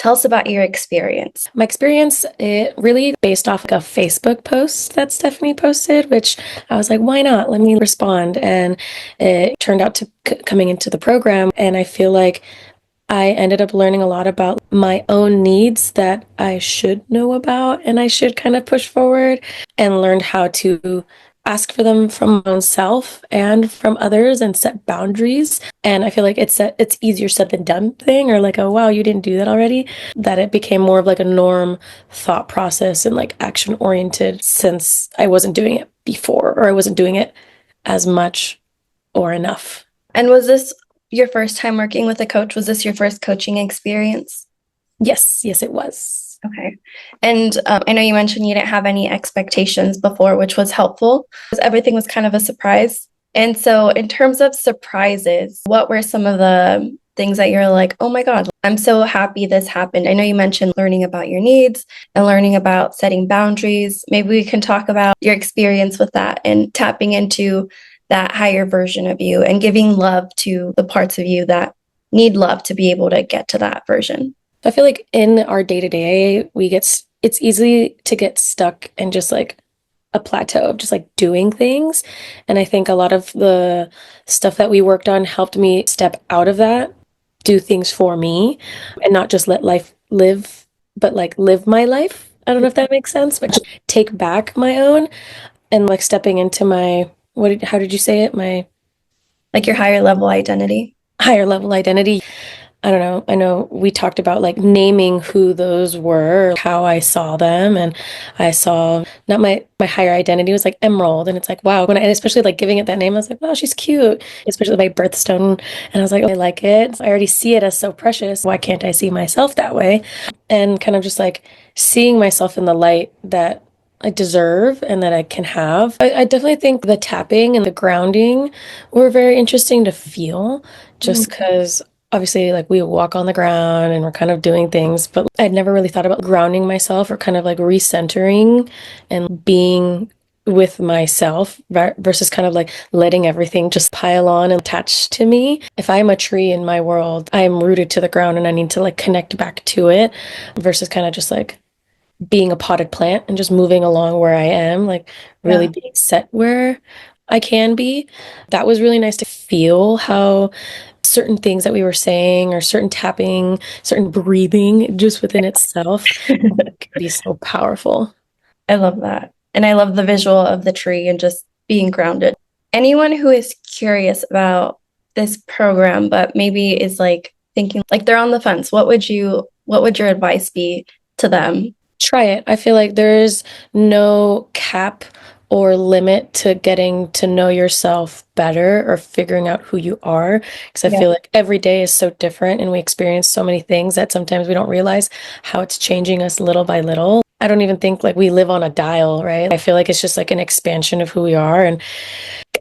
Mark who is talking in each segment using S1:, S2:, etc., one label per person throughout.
S1: Tell us about your experience.
S2: My experience, it really based off like a Facebook post that Stephanie posted, which I was like, why not? Let me respond. And it turned out to coming into the program. And I feel like I ended up learning a lot about my own needs that I should know about and I should kind of push forward, and learned how to ask for them from my own self and from others and set boundaries. And I feel like it's easier said than done thing, or like, oh wow, you didn't do that already. That it became more of like a norm thought process and like action oriented, since I wasn't doing it before, or I wasn't doing it as much or enough.
S1: And was this your first time working with a coach? Was this your first coaching experience?
S2: Yes, it was.
S1: Okay. And I know you mentioned you didn't have any expectations before, which was helpful because everything was kind of a surprise. And so, in terms of surprises, what were some of the things that you're like, oh my God, I'm so happy this happened? I know you mentioned learning about your needs and learning about setting boundaries. Maybe we can talk about your experience with that and tapping into that higher version of you and giving love to the parts of you that need love to be able to get to that version.
S2: I feel like in our day to day, it's easy to get stuck in just like a plateau of just like doing things. And I think a lot of the stuff that we worked on helped me step out of that, do things for me, and not just let life live, but like live my life. I don't know if that makes sense, but just take back my own, and like stepping into my, how did you say it? My
S1: Like your higher level identity.
S2: higher level identity. I don't know. I know we talked about like naming who those were, how I saw them, and I saw not my higher identity was like emerald, and it's like wow. And especially like giving it that name, I was like, wow, she's cute. Especially my birthstone, and I was like, I like it. I already see it as so precious. Why can't I see myself that way? And kind of just like seeing myself in the light that I deserve and that I can have. I definitely think the tapping and the grounding were very interesting to feel, just because obviously like we walk on the ground and we're kind of doing things, but I'd never really thought about grounding myself or kind of like recentering and being with myself versus kind of like letting everything just pile on and attach to me. If I'm a tree in my world, I'm rooted to the ground and I need to like connect back to it, versus kind of just like being a potted plant and just moving along where I am, like really
S1: Yeah.
S2: being set where I can be. That was really nice to feel how certain things that we were saying, or certain tapping, certain breathing just within itself can be so powerful.
S1: I love that. And I love the visual of the tree and just being grounded. Anyone who is curious about this program, but maybe is like thinking like they're on the fence, what would your advice be to them?
S2: Try it. I feel like there's no cap or limit to getting to know yourself better or figuring out who you are. Because I
S1: Yeah.
S2: feel like every day is so different and we experience so many things that sometimes we don't realize how it's changing us little by little. I don't even think like we live on a dial, right? I feel like it's just like an expansion of who we are. And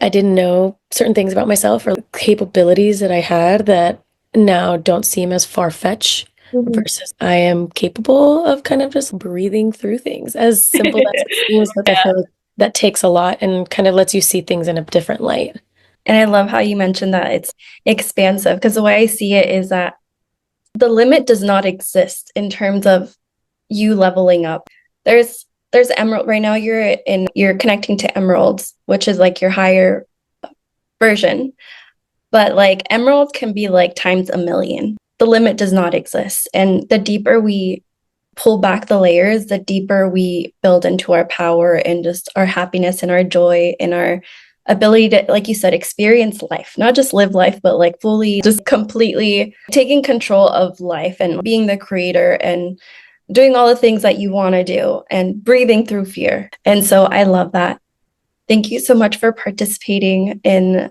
S2: I didn't know certain things about myself or capabilities that I had that now don't seem as far-fetched,
S1: Mhm.
S2: versus I am capable of kind of just breathing through things. As simple as it seems, like I
S1: Yeah.
S2: feel like that takes a lot and kind of lets you see things in a different light.
S1: And I love how you mentioned that it's expansive because the way I see it is that the limit does not exist in terms of you leveling up. There's emerald right now you're connecting to emeralds, which is like your higher version. But like emerald can be like times a million. The limit does not exist. And the deeper we pull back the layers, the deeper we build into our power and just our happiness and our joy and our ability to, like you said, experience life, not just live life, but like fully just completely taking control of life and being the creator and doing all the things that you want to do and breathing through fear. And so I love that. Thank you so much for participating in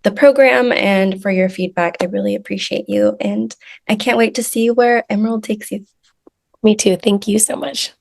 S1: the program and for your feedback. I really appreciate you. And I can't wait to see where Emerald takes you.
S2: Me too. Thank you so much.